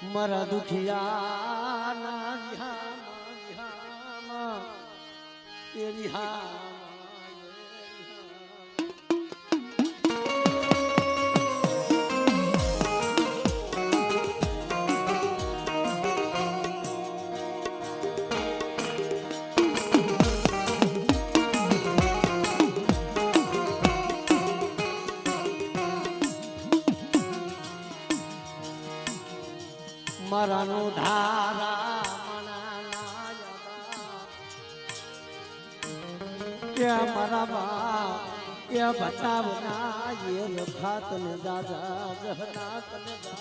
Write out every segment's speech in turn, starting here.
મારા દુખિયાના રિહામાં એ રિહામાં મરનો ધારા મારા બાપ એ બચાવના એ લખાત ને દાદા જહનાત ને દાદા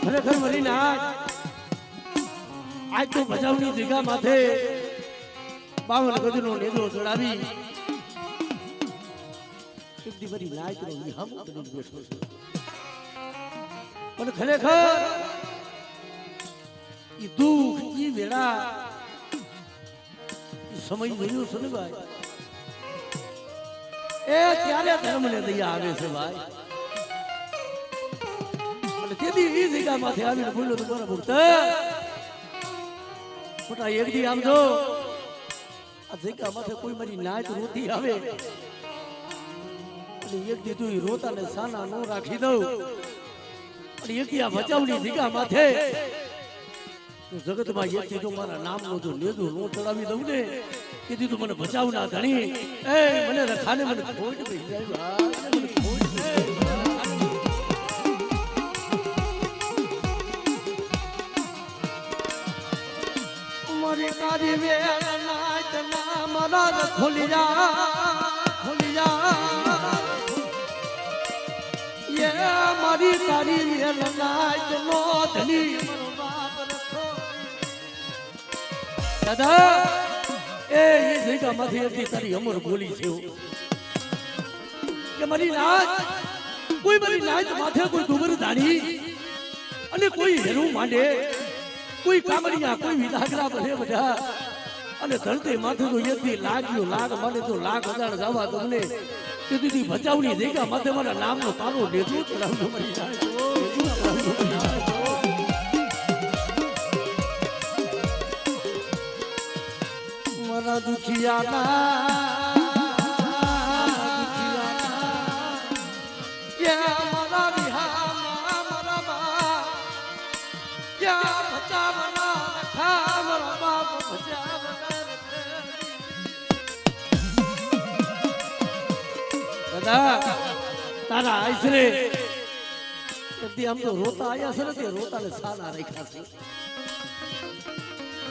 ખરેખર મરી નાથ આજ તો બચાવની જગ્યા માથે 52 ગજનો નેદો ચડાવી બરી નાચ નો નિહમ કરી બેઠો છે પણ ખરેખર ઈ દુઃખ ઈ વેળા ઈ સમય ગયો છે ને ભાઈ એ ત્યારે ધર્મ ને દયા આવે છે ભાઈ અને તેદી ઈ જગ્યા માંથી આવીને બોલ્યો તો બરાબર ભક્ત ખોટા એક દી આમ જો આ જગ્યા માંથી કોઈ મારી નાચ રોતી આવે એક દીધું રોતા ને સાના નો રાખી દઉં અને એક આ બચાવની દીકા માથે જગતમાં એક દીધું મારા નામનો જો નેદું નો ચડાવી દઉં ને એ દીધું મને બચાવના ધણી એ મને રખાને મને ખોટ પડી જાય મને ખોટ મારી કારી વેળ નાચ ના મારા ખોલી જા મારી તારી નાચ નો ધણી દાદા એ જગ્યા માંથી હતી તારી અમર બોલી છે કે મારી નાચ માથે કોઈ ડુબર દાણી અને કોઈ હેરું માંડે કોઈ કામરિયા કોઈ વિલાગરા બને બધા અને ધરતી માથે તો એકથી લાગ્યો લાગ મને તો લાખ હજાર જવા તમને દીદી બચાવની જગ્યા માથે મારા નામનો તારો લેજો ચડાવજો મરી જાય મારા દુખિયાના મારા વિહામાં મારા બાપ ક્યાં બચાવના રખા મારા બાપ બચાવના તારા આશરે આમ તો રોતા આયા છે ને તે રોતા ને સાના રાખ્યા છે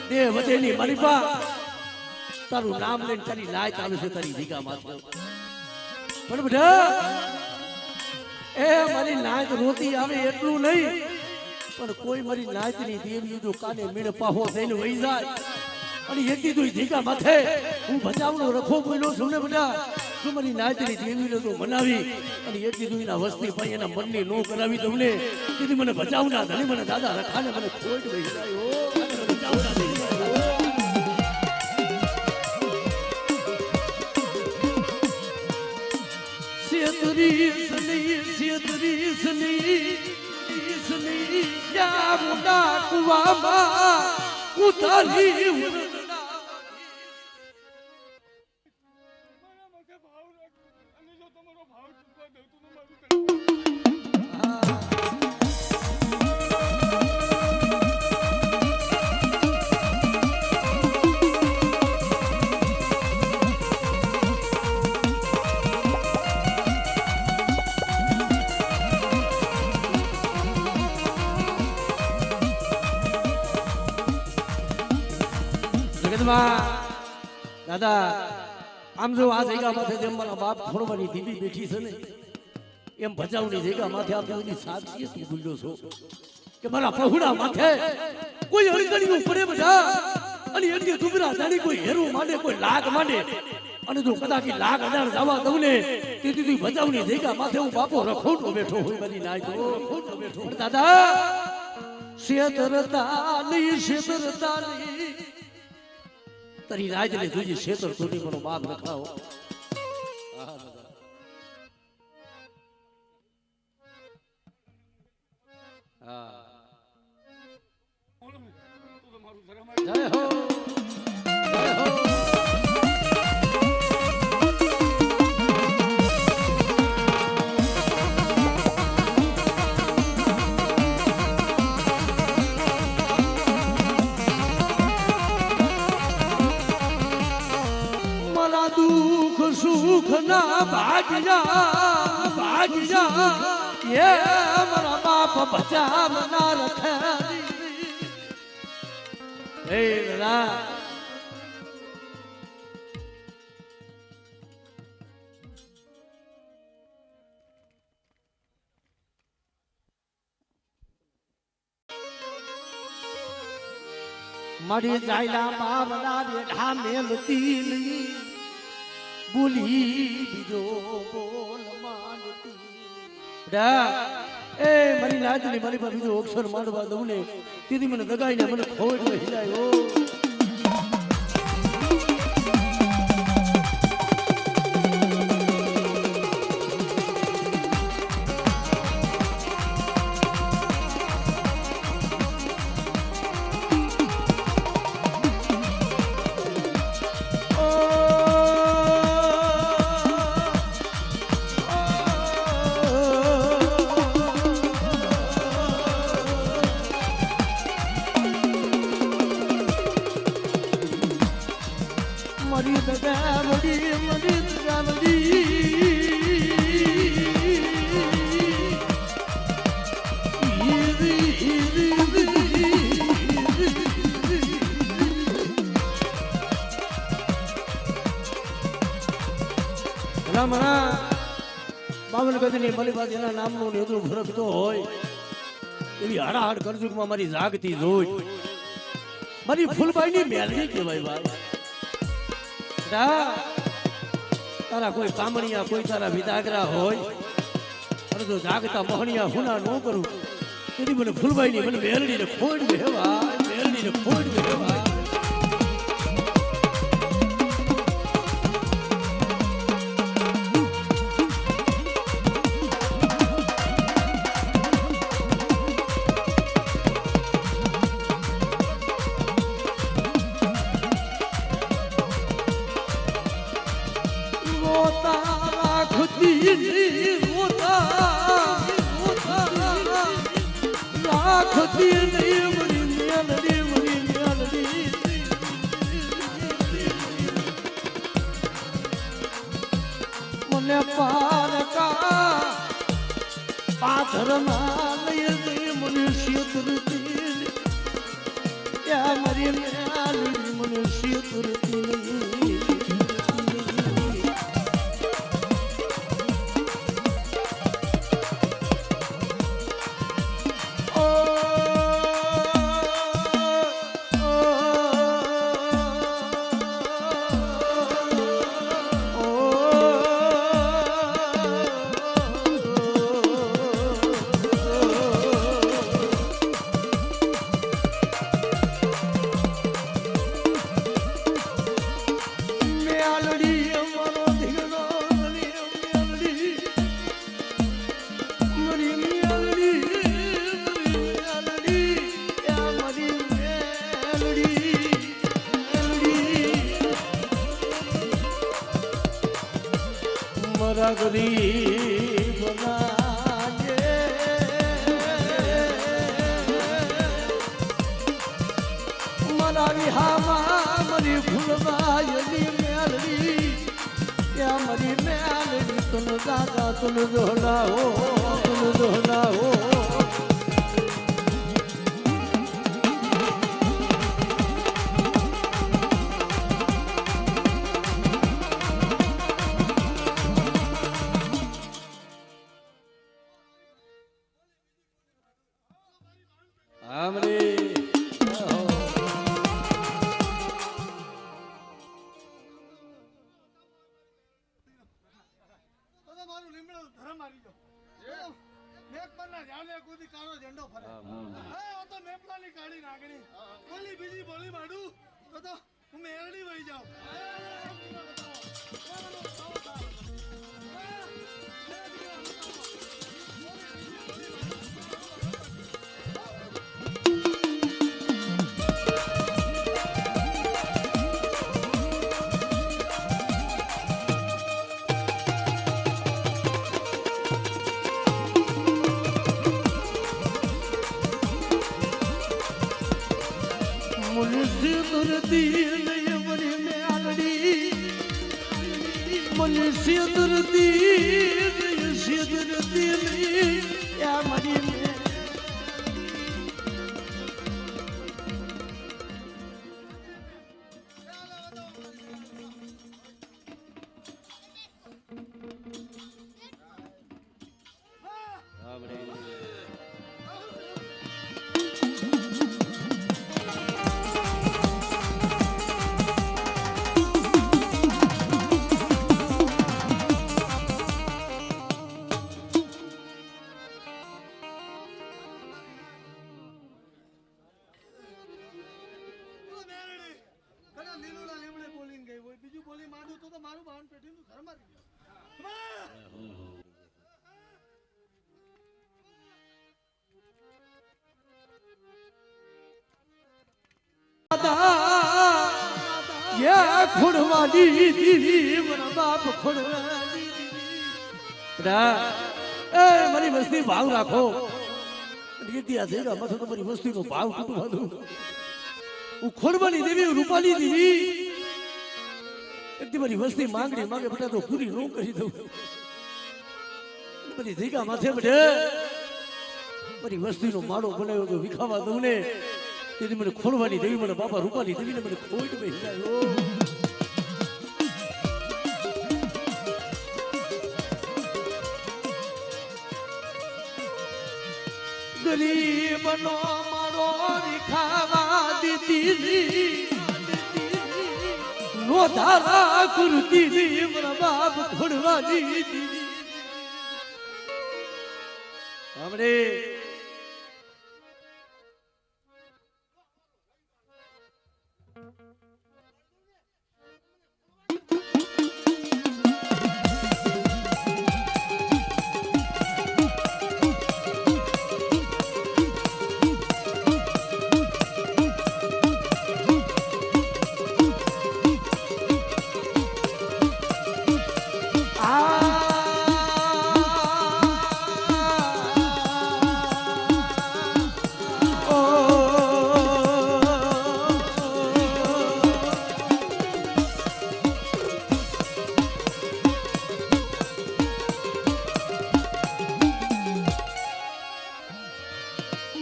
દેહ વધેની માલિપા તારું નામ લઈને તારી નાચ આવે છે તારી દીકા માથે પણ બધા એ મારી નાચ રોતી આવે એટલું નહીં પણ કોઈ મારી નાચની દેવી જો કાને મીણ પાહો થઈને વહી જાય અને એક દીધું દીકા માથે હું બચાવનો રખો બોલ્યો છું ને બધા તું મારી નાચની દેવીને તો મનાવી અને એક દીધું એના વસ્તી ભાઈ એના મનની નો કરાવી તમને કીધી મને બચાવના ધણી મને દાદા રખાને મને ખોટ વહી જાય મને બચાવના થઈ જાય સેતરી સની યા મુડા કુવામાં ઉતારી દાદા આમ જો આ જગ્યા માથે જેમ મારા બાપ ખોડવાની દીવી બેઠી છે ને એમ ભજાવની જગ્યા માથે આપ બધી સાક્ષી તું બોલ્યો છો કે મારા પ્રભુના માથે કોઈ અડકડીઓ પડે બધા અને એની ડુબરા જાણી કોઈ હેરું માંડે કોઈ લાગ માંડે અને જો કદાચ લાખ હજાર જવા દઉં ને તેથી ભજાવની જગ્યા માથે હું બાપો રખોટો બેઠો હોય બધી નાચ રખોટો બેઠો દાદા શેતરતાલી તારી રાજ ને જોજી શેતર તોડી મારો બાપ રખાવો જય હો જય હો સુખ ના ભાગ્યા એ મારા બાપ બચા મના રખે હે રા મારી જાયલા બાબના બેઠા મેલતી નહીં બોલી બીજો બોલ માંડતી એ મારી લાજની મારી પર બીજો અક્ષર માંડવા દઉં ને તેથી મને દગાઈને મને ખોટ હિલાયો બાવન ગજની મલીબાદ એના નામનું નેતૃત્વ ફરકતો હોય એવી હાડાહાડ કરજુગમાં મારી જાગતી જોઈ મારી ફૂલબાઈની મેલડી કહેવાય ભાઈ તારા કોઈ કામણિયા કોઈ તારા વિદાગરા હોય અને જો જાગતા મોહણિયા હુના ન કરું તેથી મને ફૂલબાઈની મને મેલડીને ખોડ બેહવા મેલડીને ખોડ બેહવા મને પારકા પાથરમાં લઈ મનુષ્ય તુરતી ત્યાં મારી મેળવી મનુષ્ય તુરતી ગરીબ મારા વિહામાં મારી ફૂલબાઈની મેલડી ત્યાં મારી મેલડી તુન દાદા તુન દોહલાવો તુન દોહલાવો બીજી બોલી માડું તો હું મેરડી વહી જાઉં તુરતી નહીં મરી મેલડી મનુષ્ય તુરતી નહીં યા મરી બોલો મેરડી કડા લીલુડા લીમડે બોલીને ગઈ હોય બીજું બોલી માંડું તો મારું બાવન પેટીનું ઘર મારી ગયું ખોડવાની દીદી મારા બાપ ખોડવાની એ મારી વસ્તી ભાવ રાખો તમારી વસ્તી નો ભાવ કુટુંબ હું ખોડવાની દેવી રૂપાલી દેવી મારી વસ્તી માંગણી માંગે બેટા તો પૂરી ન કરી દઉં બધી જગ્યા માથે બેઠે મારી વસ્તી નો માળો બનાવ્યો તો વિખાવા દઉં ને તેથી મને ખોડવાની દેવી મને બાપા રૂપાલી દેવી ને મને ખોટ બેસી આવ્યો ગરીબનો મારો વિખાવા દીધી નો ધારા કુરતી મારા બાપ ખોડવાની દીધી हमरे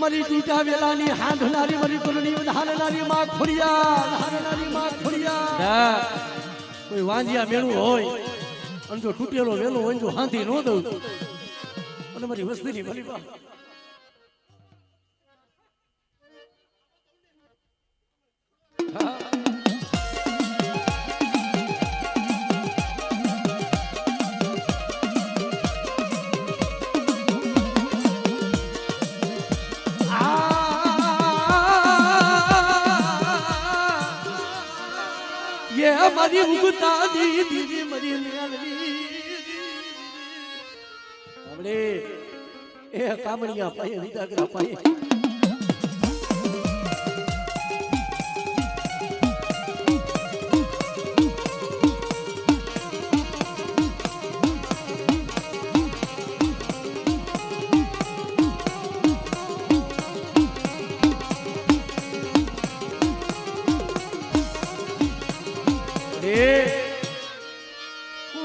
मरी टूटा वेलानी हांधनारी मरी कुलनी धारनारी मां खोड़िया कोई वांजिया मेळू होय अन जो टूटेलो वेलो होय जो हांधी नो दઉં અને મારી વસ્તીની ભલી બા મારી ઉગતા દીદી મારી મેલડી આપણે એ કામણિયા પાયે વિદાગરા પાયે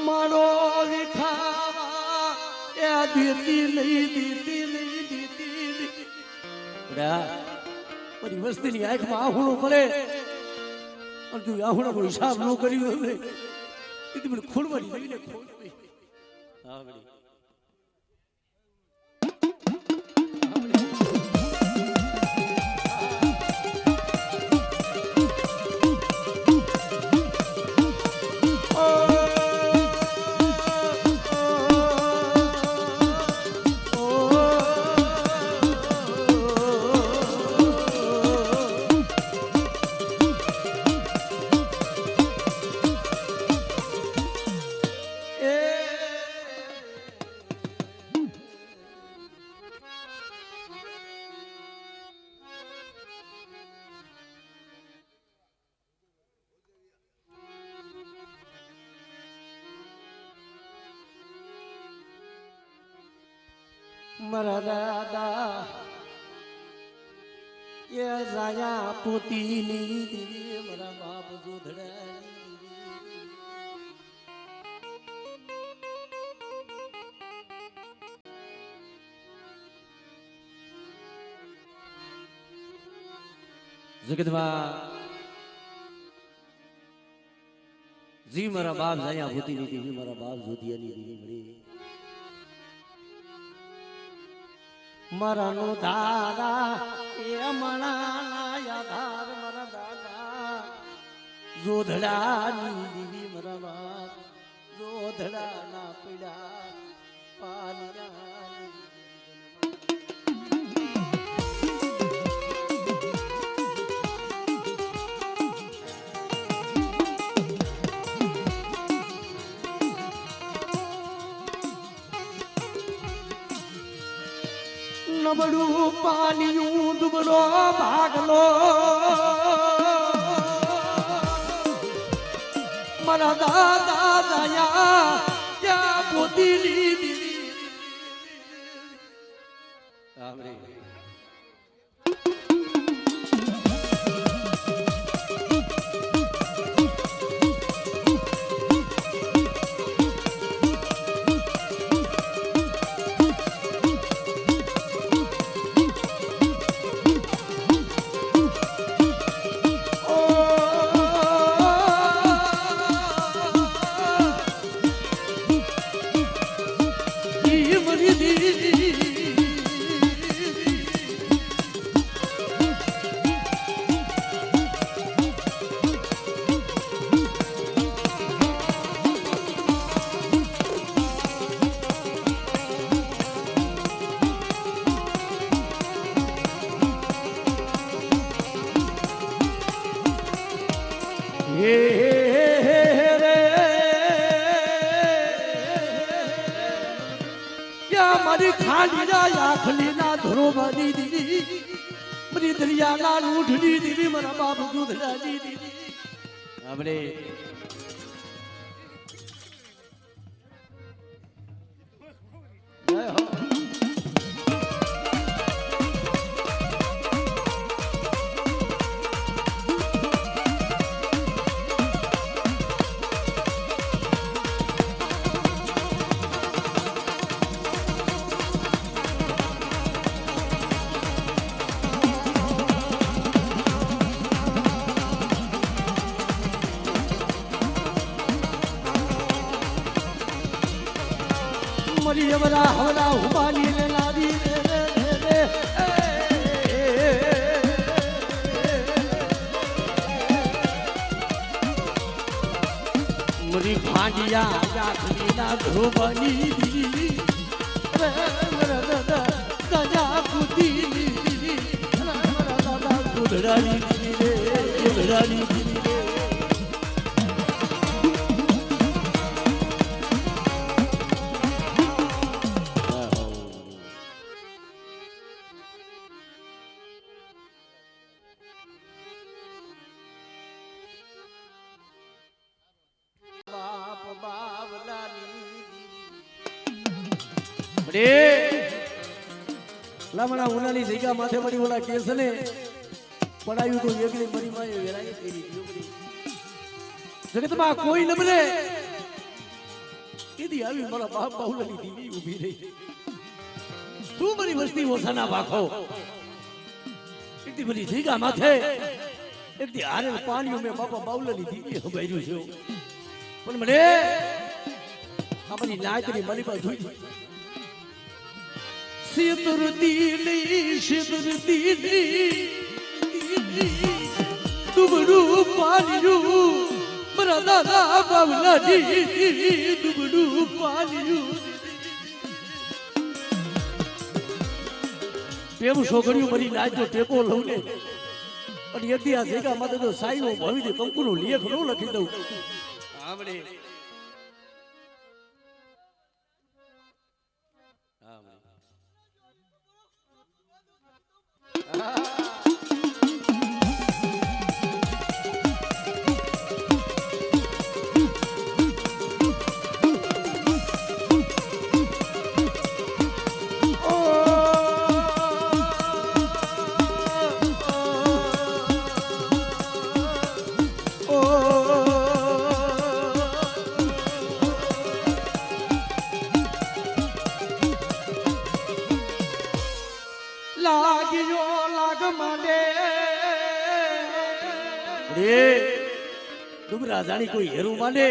મારો વિખાવા એ દીતી નહીં મારી વસ્તીની આંખમાં આહુણો પડે અને તું આહુણાનો હિસાબ ન કર્યો ને એ મને ખોડવાની લઈને ખોડ મારા દાદા એ જાયા પોતીની જગતમાં જી મારા બાપ જાયા ભૂતી નીતિ જી મારા બાપ જોધિયાની દીવી મળી મારા નો દાદા એ મણા આધાર મારા દાદા જોધડાની દીવી મારા બાપ જોધડાના પીડા પાલરાની નબળું પાલિયું દુબળો ભાગલો મારા દાદા દયા ક્યાં પોતી લીધી મારી ખાલી આખલી ના ધરો મારી દીદી મારી દરિયા ના લૂંટની દીદી મારા બાપ દૂધડાની દીદી આપણે જય હો મરી હવરા હવરા ઉબાલી ને લાવી મરી ભાંડિયા આખલી ના ધ્રુવની દીદી દાદા કુદી દીદી દાદા કુદરાની દીદી કુદરાની દીદી લામણા ઉનાની જગ્યા માથે પડી ઓલા કેસ ને પડાયું તો એકલી મરી માં વેરાય કરી જગતમાં કોઈ ન બને કીધી આવી મારા બાપ બાઉલાની દીવી ઊભી રહી શું મારી વસ્તી ઓછાના ભાખો એટલી બધી જગ્યા માથે એટલી હારે પાણીઓ મેં બાપા બાઉલાની દીવી હંભાર્યું છે પણ મને આ બધી નાચની મારી પાસે જોઈ સિંદૂર દીલી દુબડું પાલ્યું મારા દાદા બાવલાની દુબડું પાલ્યું પેલું છોકરીઓ મારી નાચનો ટેકો લઉં ને અને એથી આ જગ્યા માટે તો સાઈનો ભવિષ્ય કંકુનો લેખ ન લખી દઉં આપણે ડુગરા જાણી કોઈ હેરું માને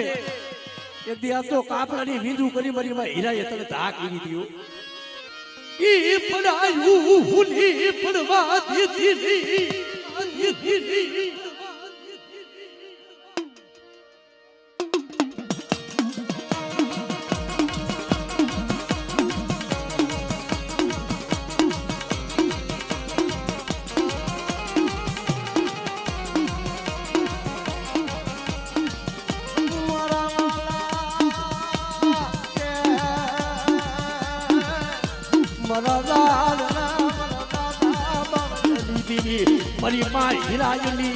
એક દી આ તો કાપડાની વીંધું કરી મારી માં હીરાએ તને ધાક કરી દીધો ઈ પડાયું હુની પડવા દીધી મારી માં હીરાની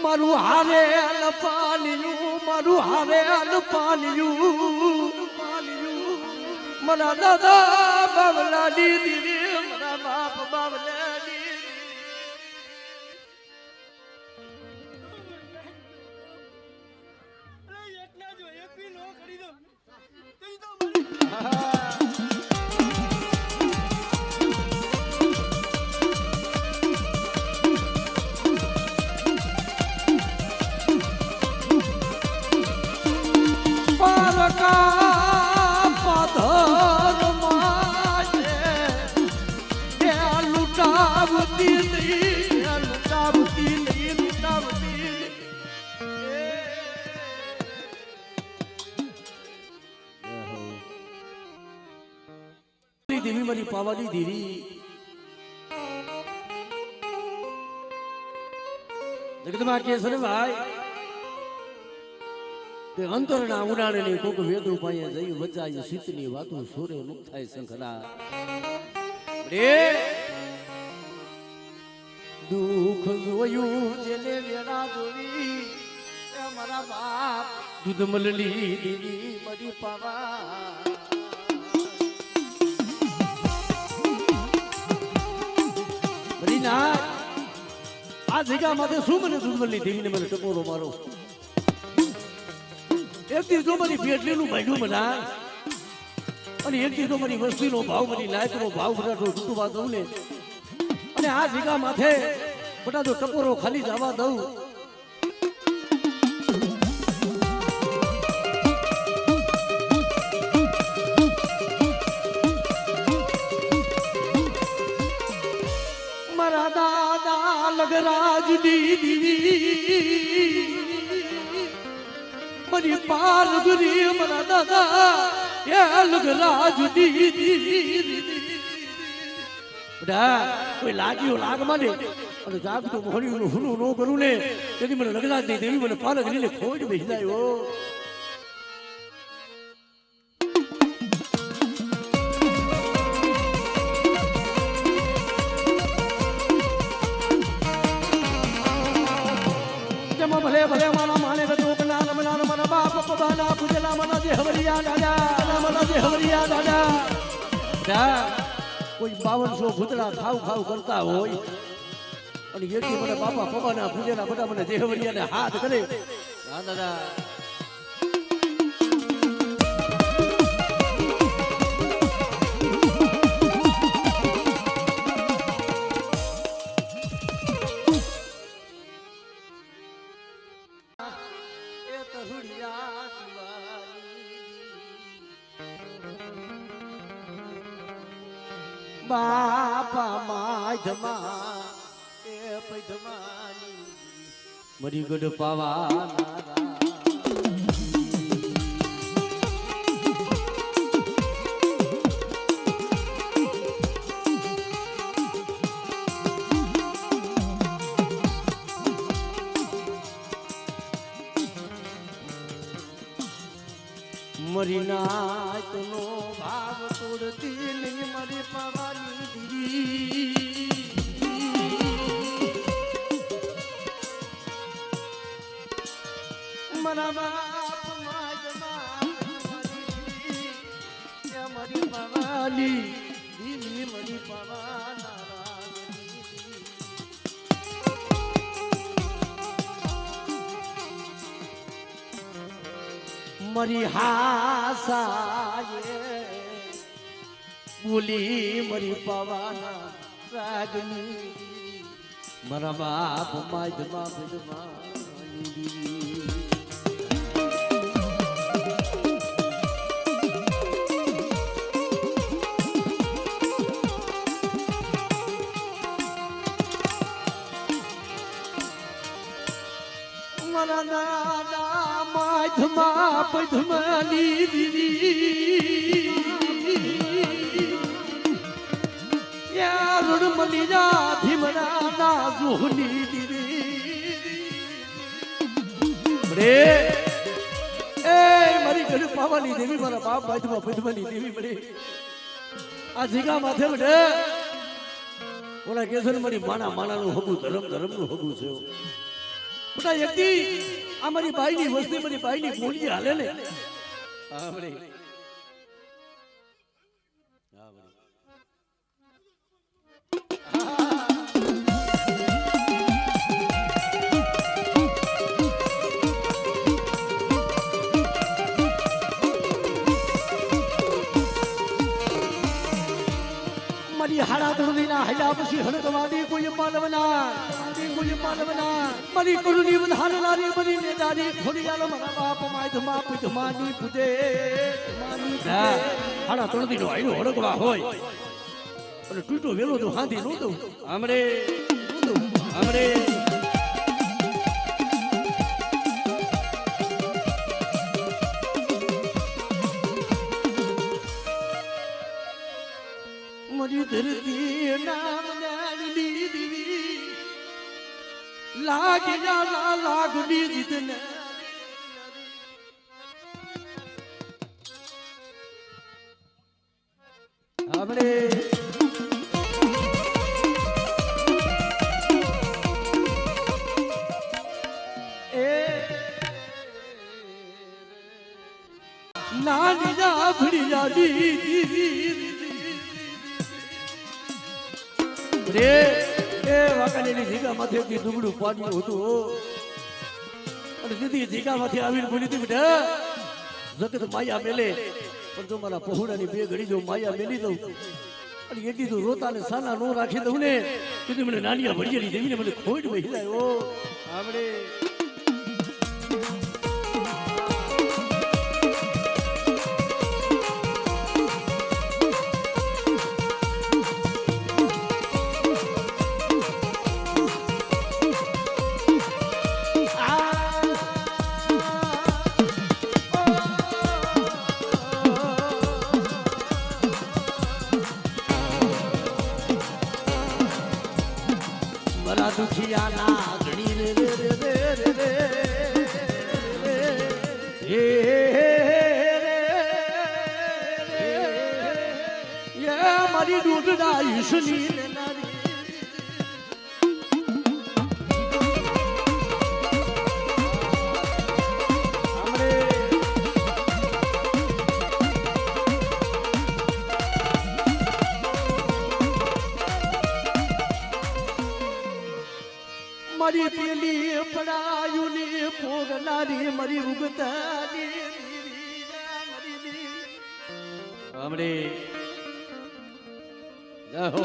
મારું હારે અલપાલિયું મારું હારે અલપાલિયું મારા દાદા બાબલા દીદી મારા બાપ બાબલા દેવી મારી પાવાની ધીરી જગતમાં કે છે ને ભાઈ તે અંતરના ઉડાડેલી કોક વેદો પાયે જઈ વચાય શીતની વાતો સોરે મુખ થાય શંખના રે દુઃખ જોયું જેને વેરા જોવી એ મારા બાપ દૂધ મલલી દેવી મારી પાવા આ જગ્યા માટે શું મને દુર્બલની દેવીને મને ટકોરો મારો એક દિવસ તો મારી પેટલીનું ભાંડું બનાય અને એક દિવસ તો મારી વસ્તીનો ભાવ મારી લાયકનો ભાવ બધા તૂટવા દઉં ને અને આ જગ્યા માથે બધા તો ટકોરો ખાલી જવા દઉં લગરાજ દીદી મારી પાલગરી મારા દાદા એ લગરાજ દીદી બધા કોઈ લાગ્યો લાગ માને અને જાગતો મોહણીનું હુનું નો કરું ને તેથી મને લગરાજ ની દેવી મને પાલગરીને ખોજ બેસી જાય ભલે ભલે મારા માને ગદોક ના રમના મારા બાપ પબાના પૂજલા મના જે હવરિયા દાદા મના જે હવરિયા દાદા કોઈ 5200 ભૂતડા ખાવ ખાવ કરતા હોય અને એથી મને બાપા પબાના પૂજલા બધા મને જે હવરિયાને હાથ કરે દાદા બાપા માધમા એ પૈધમાની મરી ગઢ પાવાના મરી નાચનો ભાવ તોડતી નહીં મરી પાવાની દીદી મારા બાપ માજમાં મરી પાવાની દીદી મરી પાવાના મરી હાસાએ બોલી મરી પવાના રાગની મારા બાપ માધમાં પદમાં મારા દાદા માધમાં પદમાની દીદી યાર મલી જા ભીમરા ના જોહની દીદી રે એ મારી ઘર પાવાની દેવી મારા બાપ માધમાં પદમાની દેવી બડે આ જીગા માથે બડે ઓલા કેસર મારી માણાનું હગું ધર્મનું હગું છે બેટા એકદી આ મારી બાઈની વસ્તી મારી બાઈની બોલી હાલે ને હા બડે મારી હાડા ધોળીના હૈયા પછી હણકવાદી કોઈ પાલવના મારી કરુણી વધારનારી મારી નેદારી ખોડિયાલ મારા બાપ માધમાં પદમાની પૂજે હાડા ધોળીનો હૈયો હણકવા હોય અને તૂટો વેલો તો હાથી નો દઉં આમરે મારી ધરતી નામ નાની દીવી લાગ જા લાગડી જીતને આપણે નાની જા ભડી જા દીદી રે એ વાકાની જીગા માંથી દુબળું પાડ્યું હતું અને દીદી જીગા માંથી આવીને બોલી હતી બેટા જગત માયા મેલે પણ જો મારા પહોળાની બે ઘડી જો માયા મેલી દઉં અને એથી તો રોતા ને સાના નો રાખી દઉં ને કીધું મને નાનિયા ભડિયાની દેવીને મને ખોટ વહી જાય ઓ આપણે દુખિયાના ઘણી રે મારી દૂધના ઈશની મારી પેલી પડાયુની પોગનારી મારી ઉગતાની હમણે જાહો